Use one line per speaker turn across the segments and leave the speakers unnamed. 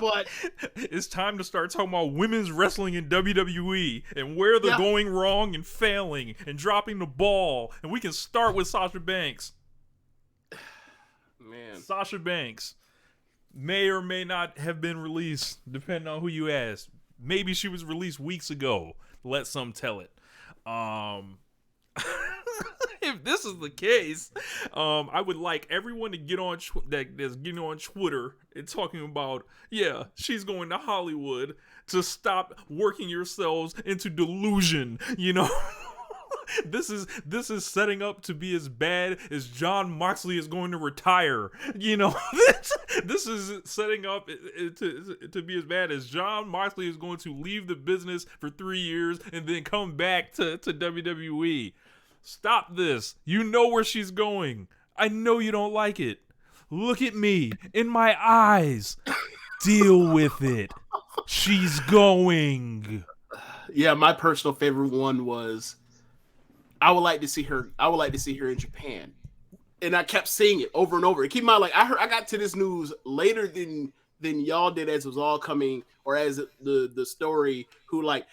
But
it's time to start talking about women's wrestling in WWE and where they're going wrong and failing and dropping the ball. And we can start with Sasha Banks.
Man.
Sasha Banks may or may not have been released, depending on who you ask. Maybe she was released weeks ago. Let some tell it. If this is the case, I would like everyone to get on that's getting on Twitter and talking about, yeah, she's going to Hollywood, to stop working yourselves into delusion. You know, this is setting up to be as bad as Jon Moxley is going to retire. You know, this is setting up to be as bad as Jon Moxley is going to leave the business for 3 years and then come back to WWE. Stop this. You know where she's going. I know you don't like it. Look at me. In my eyes. Deal with it. She's going.
Yeah, my personal favorite one was I would like to see her in Japan. And I kept saying it over and over. And keep in mind, like I got to this news later than y'all did as it was all coming, or as the story who like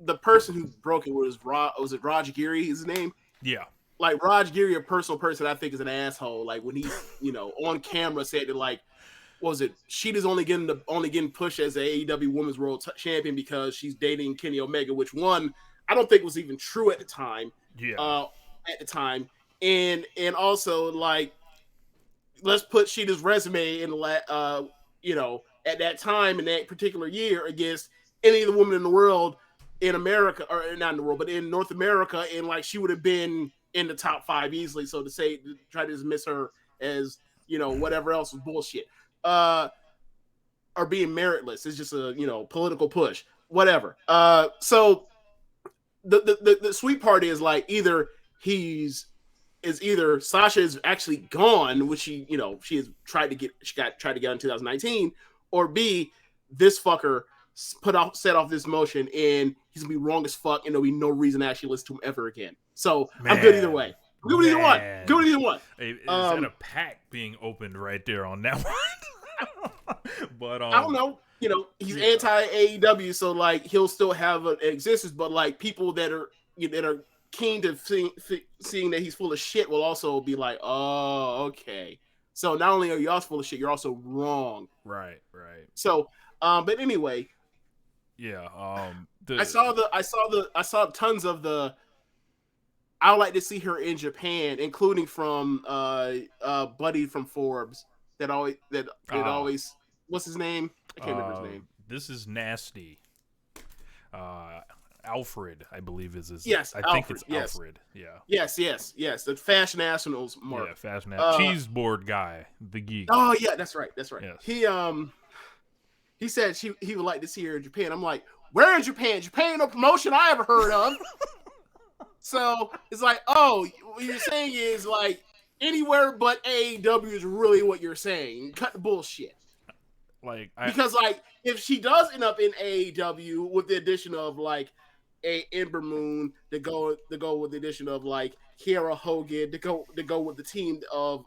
the person who broke it was it Raj Giri, his name?
Yeah.
Like Raj Giri, a personal person I think is an asshole. Like when he, on camera said that like, what was it? Sheeta's only getting pushed as a AEW Women's World Champion because she's dating Kenny Omega, which one I don't think was even true at the time.
Yeah.
And also like, let's put Sheeta's resume in at that time in that particular year against any of the women in the world. In America, or not in the world, but in North America, and like she would have been in the top 5 easily. So to try to dismiss her as whatever else was bullshit, or being meritless is just a political push, whatever. So the sweet part is like either Sasha is actually gone, which she has tried to get in 2019, or B, this fucker set off this motion and he's gonna be wrong as fuck and there'll be no reason to actually listen to him ever again. So I'm good either way. Good with either one.
Hey, is that a pack being opened right there on that one? But
I don't know. He's anti AEW, so like he'll still have an existence, but like people that are keen to seeing that he's full of shit will also be like, oh, okay. So not only are y'all full of shit, you're also wrong.
Right.
So, but anyway.
Yeah.
I saw tons of the. I would like to see her in Japan, including from Buddy from Forbes. That always. What's his name? I can't remember his name.
This is nasty. Alfred, I believe is his.
Yes,
I think it's Alfred. Yeah.
Yes. The Fashion Nationals mark.
Yeah, Fashion Nationals. Cheese board guy, the geek.
Oh yeah, that's right.
Yes.
He said he would like to see her in Japan. I'm like, where in Japan? Japan ain't no promotion I ever heard of. So it's like, oh, what you're saying is like anywhere but AEW is really what you're saying. Cut the bullshit. Because if she does end up in AEW with the addition of like a Ember Moon to go with the addition of like Kiera Hogan to go with the team of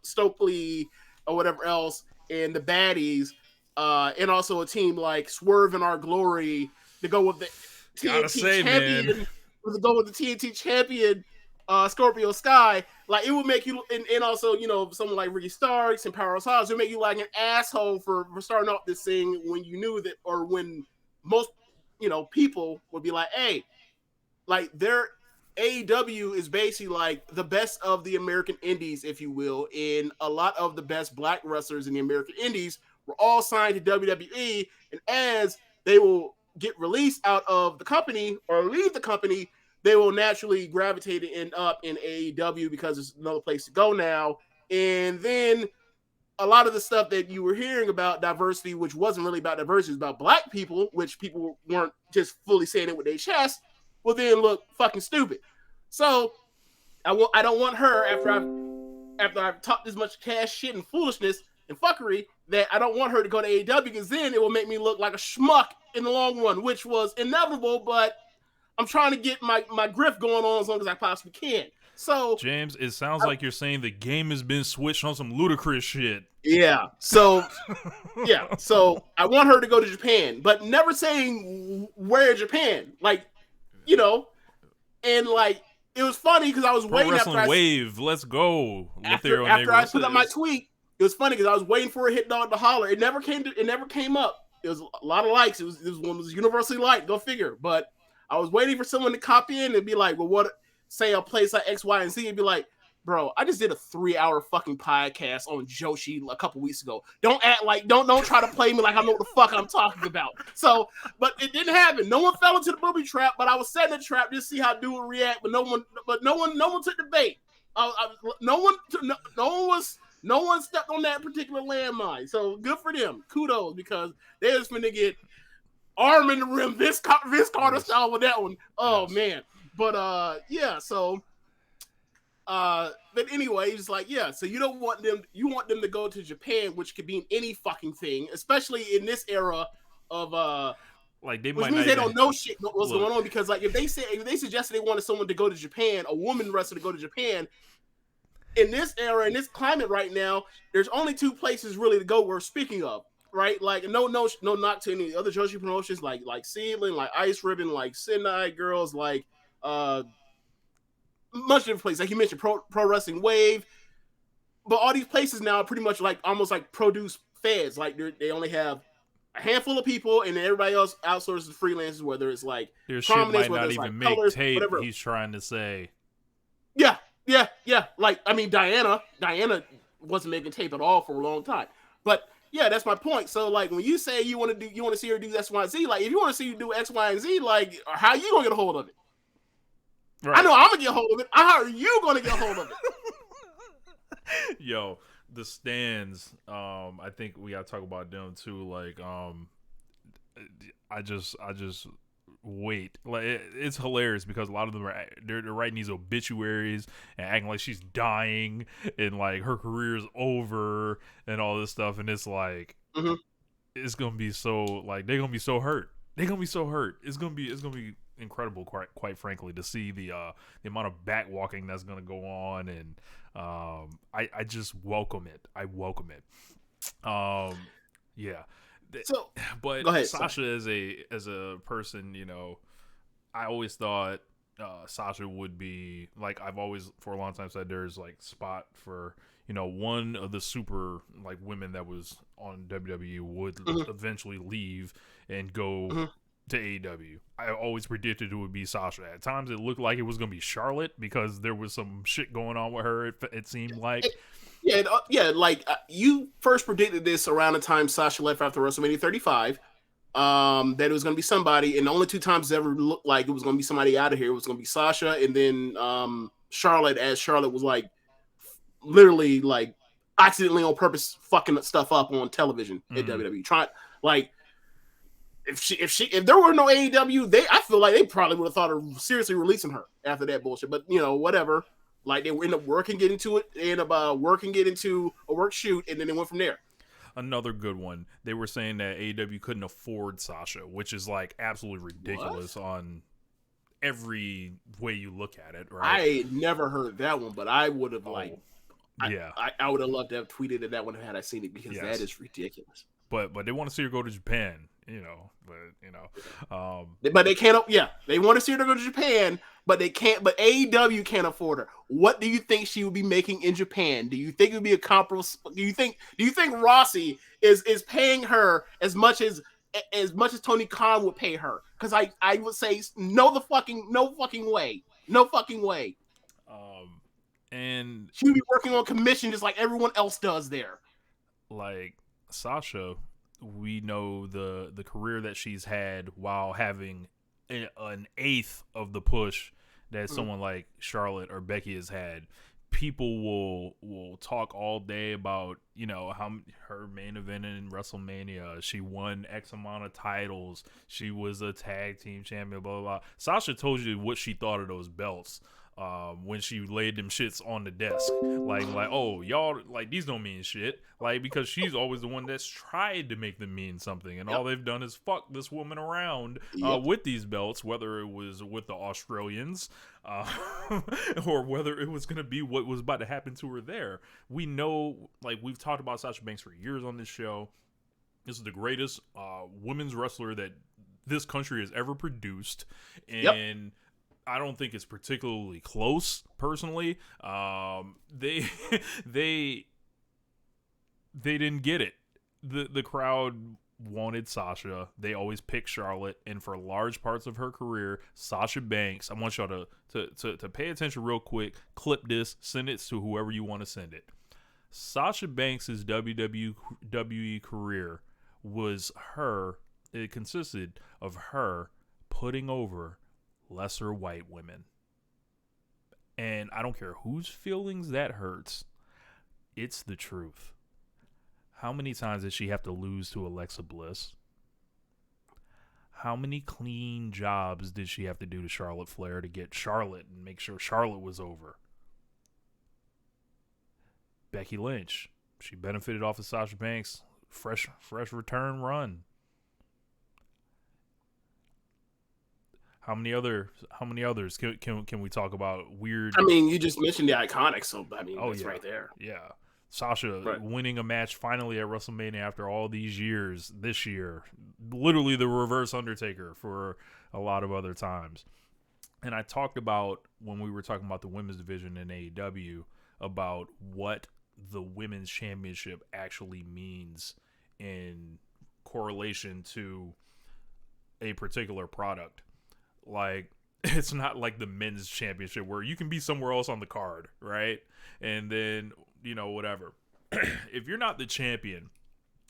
Stokely or whatever else and the baddies. And also a team like Swerve and Our Glory to go with the TNT champion, to go with the TNT champion, Scorpio Sky. Like it would make you, and also someone like Ricky Starks and Powerhouse Hobbs would make you like an asshole for starting off this thing when you knew that, or when most people would be like, hey, like their AEW is basically like the best of the American Indies, if you will, and a lot of the best black wrestlers in the American Indies were all signed to WWE, and as they will get released out of the company or leave the company, they will naturally gravitate and end up in AEW because it's another place to go now. And then a lot of the stuff that you were hearing about diversity, which wasn't really about diversity, it was about black people, which people weren't just fully saying it with their chest, will then look fucking stupid. So I don't want her after I've talked this much cash shit and foolishness and fuckery, that I don't want her to go to AEW because then it will make me look like a schmuck in the long run, which was inevitable, but I'm trying to get my grift going on as long as I possibly can. So
James, it sounds like you're saying the game has been switched on some ludicrous shit.
yeah. So I want her to go to Japan, but never saying where Japan. Like, you know, and like it was funny because I was
Pro
waiting
Wrestling Wave, let's go.
after I put up my tweet. It was funny because I was waiting for a hit dog to holler. It never came up. It was a lot of likes. It was one was universally liked. Go figure. But I was waiting for someone to cop in and be like, well, what? Say a place like X, Y, and Z, and be like, bro, I just did a 3-hour fucking podcast on Joshi a couple weeks ago. Don't act like don't try to play me like I know what the fuck I'm talking about. So, but it didn't happen. No one fell into the booby trap, but I was setting the trap just to see how dude would react. But no one took the bait. No one stepped on that particular landmine. So good for them. Kudos, because they just finna get arm in the rim, Vince Carter style with that one. Oh man. But yeah, so but anyway, it's like, yeah, so you want them to go to Japan, which could mean any fucking thing, especially in this era of
like they
which
might
means
not
they
even,
don't know shit what's going on, because like if they suggested they wanted someone to go to Japan, a woman wrestler to go to Japan, in this era, in this climate right now, there's only 2 places really to go we're speaking of. Right, like no knock to any other Joshi promotions like Seedling, like Ice Ribbon, like Sendai Girls, like much different places. Like you mentioned, Pro Wrestling Wave, but all these places now are pretty much like almost like produce feds. Like they only have a handful of people, and then everybody else outsources freelancers. Whether it's like
their shit might not even
like
make
colors,
tape.
Whatever.
He's trying to say.
Yeah. Like I mean, Diana wasn't making tape at all for a long time, but. Yeah, that's my point. So, like, when you say you want to see her do X, Y, and Z, like, if you want to see her do X, Y, and Z, like, how are you gonna get a hold of it? Right. I know I'm gonna get a hold of it. How are you gonna get a hold of
it? Yo, the stands. I think we gotta talk about them too. Like, I just wait. Like, it's hilarious because a lot of them they're writing these obituaries and acting like she's dying and like her career's over and all this stuff, and it's like it's gonna be so like they're gonna be so hurt. It's gonna be incredible, quite frankly, to see the amount of back walking that's gonna go on, and I just welcome it. Yeah.
So,
but
go ahead,
Sasha as a person, you know, I always thought Sasha would be like, I've always for a long time said there's like spot for, you know, one of the super like women that was on WWE would eventually leave and go to AEW. I always predicted it would be Sasha. At times it looked like it was going to be Charlotte because there was some shit going on with her. It seemed like.
Yeah, like you first predicted this around the time Sasha left after WrestleMania 35, that it was going to be somebody, and the only 2 times it ever looked like it was going to be somebody out of here, it was going to be Sasha, and then Charlotte, as Charlotte was like literally like accidentally on purpose fucking stuff up on television at WWE. Trying like if there were no AEW, I feel like they probably would have thought of seriously releasing her after that bullshit. But you know, whatever. Like they end up getting into a work shoot, and then they went from there.
Another good one. They were saying that AEW couldn't afford Sasha, which is like absolutely ridiculous on every way you look at it. Right?
I never heard that one, but I would have I would have loved to have tweeted that one had I seen it, because that is ridiculous.
But they want to see her go to Japan, you know.
But they can't. Yeah, they want to see her to go to Japan, but they can't. But AEW can't afford her. What do you think she would be making in Japan? Do you think it would be a comparable? Do you think Rossi is paying her as much as Tony Khan would pay her? Because I would say no fucking way.
And
she would be working on commission just like everyone else does there.
Like Sasha, we know the career that she's had while having an eighth of the push that someone like Charlotte or Becky has had. People will talk all day about, you know, how her main event in WrestleMania, she won X amount of titles, she was a tag team champion, blah blah blah. Sasha told you what she thought of those belts. when she laid them shits on the desk, like oh y'all like these don't mean shit, like because she's always the one that's tried to make them mean something, and all they've done is fuck this woman around with these belts, whether it was with the Australians or whether it was gonna be what was about to happen to her there. We know, like we've talked about Sasha Banks for years on this show. This is the greatest women's wrestler that this country has ever produced, and I don't think it's particularly close, personally. They they didn't get it. The crowd wanted Sasha. They always picked Charlotte, and for large parts of her career, Sasha Banks. I want y'all to pay attention real quick. Clip this, send it to whoever you want to send it. Sasha Banks' WWE career was her. It consisted of her putting over lesser white women. And I don't care whose feelings that hurts. It's the truth. How many times did she have to lose to Alexa Bliss? How many clean jobs did she have to do to Charlotte Flair to get Charlotte and make sure Charlotte was over? Becky Lynch. She benefited off of Sasha Banks' fresh return run. How many others can we talk about weird?
I mean, you just mentioned the Iconics, so I mean, that's right there.
Yeah. Sasha winning a match finally at WrestleMania after all these years this year. Literally the reverse Undertaker for a lot of other times. And I talked about, when we were talking about the women's division in AEW, about what the women's championship actually means in correlation to a particular product. Like, it's not like the men's championship where you can be somewhere else on the card, right? And then, you know, whatever. If you're not the champion,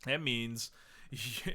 that means,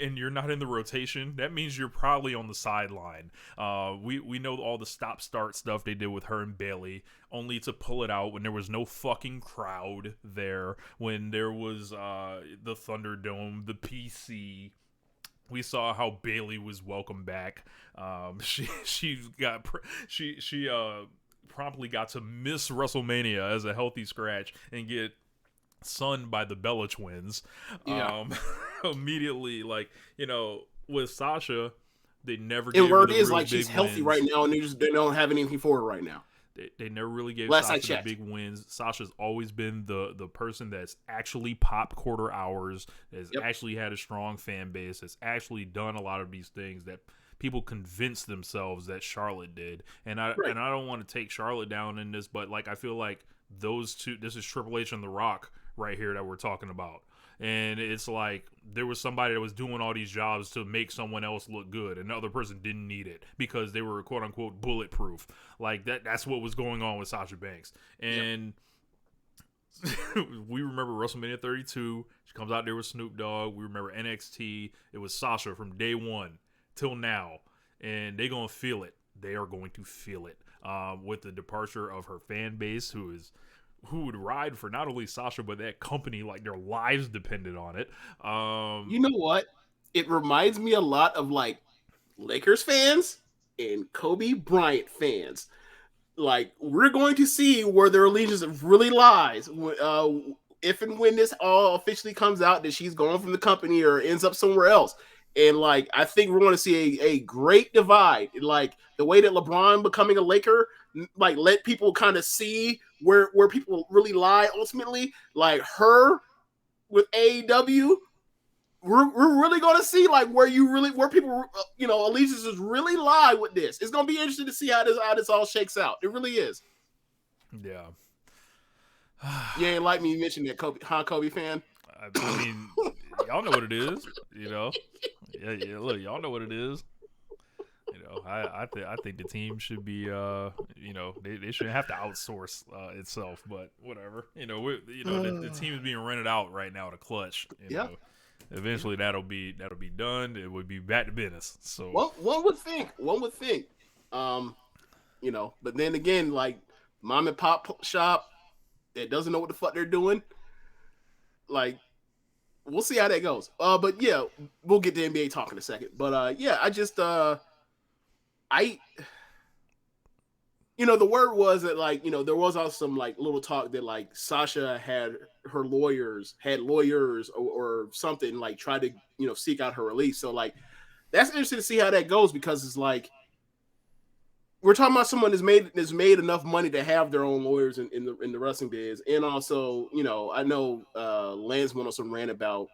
and you're not in the rotation, that means you're probably on the sideline. We know all the stop-start stuff they did with her and Bayley, only to pull it out when there was no fucking crowd there, when there was the Thunderdome, the PC. We saw how Bayley was welcomed back. She promptly got to miss WrestleMania as a healthy scratch and get sunned by the Bella Twins. Immediately, like, you know, with Sasha, they never gave her the real
like
big
she's healthy
wins.
right now, and they don't have anything for her right now.
They never really gave
Last
Sasha the big wins. Sasha's always been the person that's actually popped quarter hours, has actually had a strong fan base, has actually done a lot of these things that people convinced themselves that Charlotte did. And I don't want to take Charlotte down in this, but like I feel like those two, this is Triple H and The Rock right here that we're talking about. And it's like there was somebody that was doing all these jobs to make someone else look good, and the other person didn't need it because they were quote unquote bulletproof. Like that's what was going on with Sasha Banks. And we remember WrestleMania 32. She comes out there with Snoop Dogg. We remember NXT. It was Sasha from day one till now, and they're gonna feel it. They are going to feel it with the departure of her fan base, who would ride for not only Sasha but that company like their lives depended on it.
You know what? It reminds me a lot of like Lakers fans and Kobe Bryant fans. Like, we're going to see where their allegiance really lies if and when this all officially comes out that she's gone from the company or ends up somewhere else. And like, I think we're going to see a great divide. Like the way that LeBron becoming a Laker, like let people kind of see where people really lie ultimately. Like her with AEW, we're really going to see like where people, you know, allegiances really lie with this. It's going to be interesting to see how this all shakes out. It really is.
Yeah.
You ain't like me mentioning that Kobe fan.
I mean, y'all know what it is, you know. Yeah. Look, y'all know what it is. You know, I think the team should be, you know, they shouldn't have to outsource itself, but whatever. You know, the team is being rented out right now to Clutch. You know, eventually that'll be done. It would be back to business. So
one would think, you know, but then again, like mom and pop shop that doesn't know what the fuck they're doing, like. We'll see how that goes. But yeah, we'll get to NBA talk in a second. But yeah, I just the word was that like, there was also some like little talk that like Sasha had lawyers or something like try to, seek out her release. So like that's interesting to see how that goes because it's like we're talking about someone that's made enough money to have their own lawyers in the wrestling biz. And also, I know Lance went on some rant about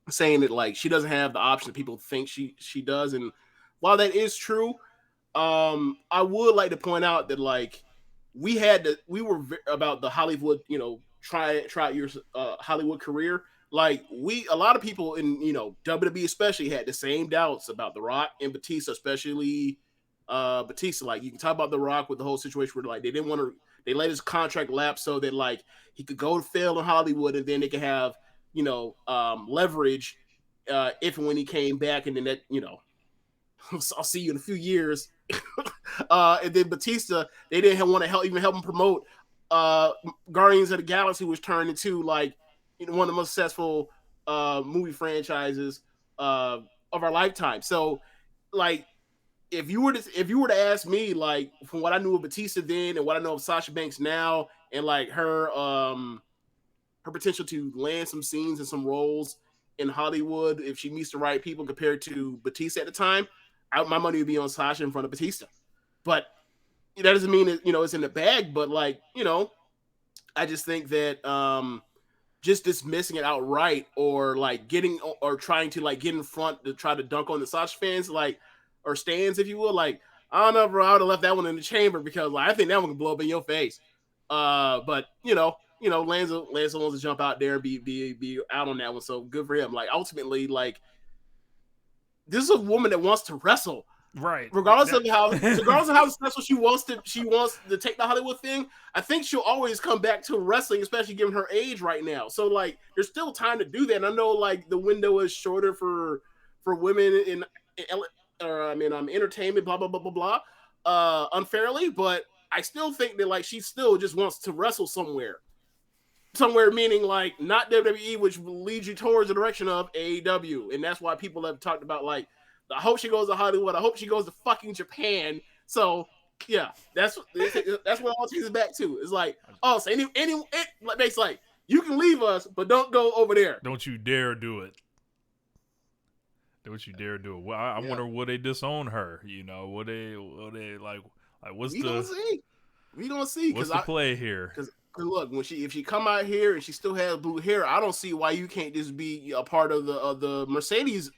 saying that like she doesn't have the option that people think she does. And while that is true, I would like to point out that like we were about the Hollywood, try out your Hollywood career. Like a lot of people in WWE especially had the same doubts about The Rock and Batista, especially Batista. Like you can talk about The Rock with the whole situation where like they let his contract lapse so that like he could go to fail in Hollywood and then they could have leverage if and when he came back, and then that I'll see you in a few years. And then Batista, they didn't want to even help him promote Guardians of the Galaxy, which turned into like one of the most successful movie franchises of our lifetime. So, like, if you were to ask me, like, from what I knew of Batista then and what I know of Sasha Banks now, and like her potential to land some scenes and some roles in Hollywood if she meets the right people compared to Batista at the time, my money would be on Sasha in front of Batista. But that doesn't mean it's in the bag. But like I just think that just dismissing it outright or like getting or trying to like get in front to try to dunk on the Sasha fans like or stands, if you will, like I don't know, bro. I would have left that one in the chamber because like I think that one can blow up in your face. But Lanza wants to jump out there and be out on that one. So good for him. Like ultimately, like this is a woman that wants to wrestle.
Right.
Regardless of how successful she wants to take the Hollywood thing, I think she'll always come back to wrestling, especially given her age right now. So like there's still time to do that. And I know like the window is shorter for women in entertainment, blah blah blah blah blah, unfairly, but I still think that like she still just wants to wrestle somewhere. Somewhere meaning like not WWE, which will lead you towards the direction of AEW. And that's why people have talked about like, I hope she goes to Hollywood. I hope she goes to fucking Japan. So yeah, that's what all takes it back to. It's like, oh, so it's like you can leave us, but don't go over there.
Don't you dare do it. Don't you dare do it. Well, I wonder will they disown her? Will they like what's
we gonna see. We gonna see.
What's the play here?
Because look, if she come out here and she still has blue hair, I don't see why you can't just be a part of the Mercedes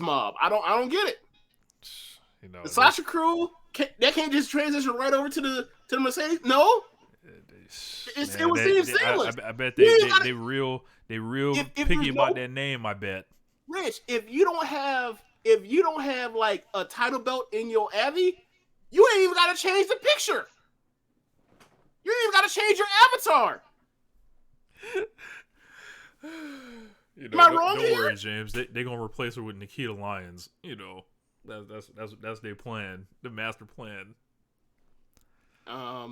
mob. I don't get it. The Sasha crew they can't just transition right over to the Mercedes. No, it was seamless.
I bet they real picky about that name. I bet.
Rich, if you don't have like a title belt in your Abby, you ain't even got to change the picture. You ain't even got to change your avatar. Am I wrong?
Don't worry, James. They gonna replace her with Nikita Lyons. That's their plan, the master plan.
I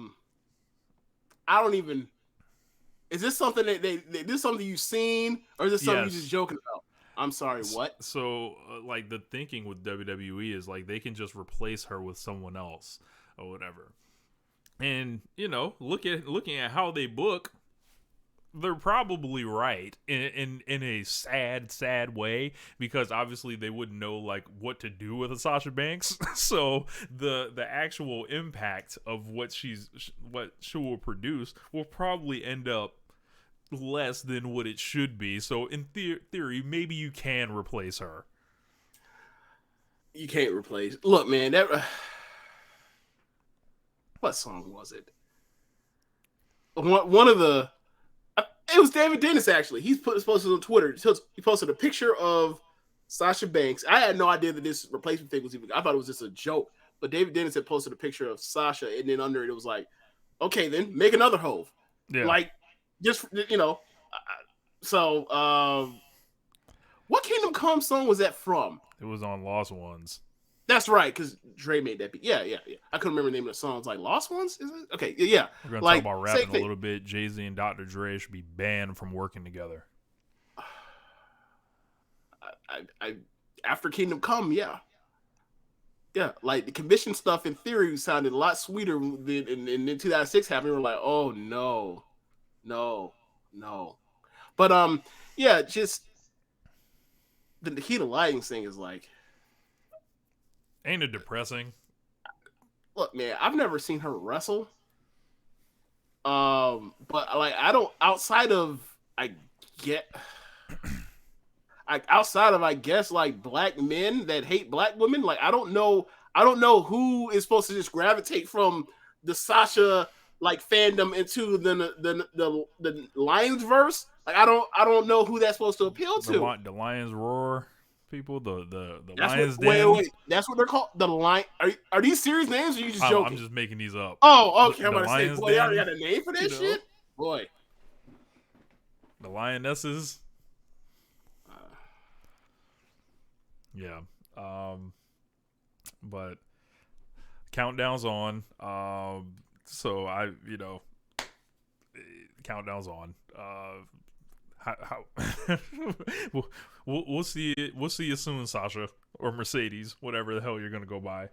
don't even. Is this something that this something you've seen, or is this something you're just joking about? I'm sorry, what?
So, like, the thinking with WWE is, like, they can just replace her with someone else or whatever. And, looking at how they book, they're probably right in a sad way, because obviously they wouldn't know, like, what to do with a Sasha Banks. So, the actual impact of what she will produce will probably end up less than what it should be. So in theory, maybe you can replace her.
You can't replace. Look, man, that what song was it? One of the. It was David Dennis actually. He's posted on Twitter. He posted a picture of Sasha Banks. I had no idea that this replacement thing was even. I thought it was just a joke. But David Dennis had posted a picture of Sasha, and then under it was like, okay, then make another Hove. Yeah. Like. Just so what Kingdom Come song was that from?
It was on Lost Ones.
That's right, because Dre made that beat. Yeah. I couldn't remember the name of the song. It's like Lost Ones, is it? Okay, yeah.
We're gonna talk about rapping a little bit. Jay-Z and Dr. Dre should be banned from working together.
I after Kingdom Come, yeah. Yeah, like the commission stuff in theory sounded a lot sweeter than in 2006 happened. We were like, oh no, no, no. But yeah, just the Heat Alliance thing is like,
Ain't it depressing?
look, man, I've never seen her wrestle. But like I don't outside of I get outside of I guess like black men that hate black women, like I don't know who is supposed to just gravitate from the Sasha like fandom into the Lions verse. Like I don't know who that's supposed to appeal to.
The Lions Roar people, the
That's what
Lions Den.
that's what they're called. The line are these serious names or are you just joking?
I'm just making these up.
Oh, okay. I'm
The
gonna say,
Lions
boy, they already
Den,
got a name for
you
this
know,
shit? Boy.
the Lionesses. Yeah. But countdown's on. So countdown's on. How we'll see you soon, Sasha or Mercedes, whatever the hell you're gonna go by.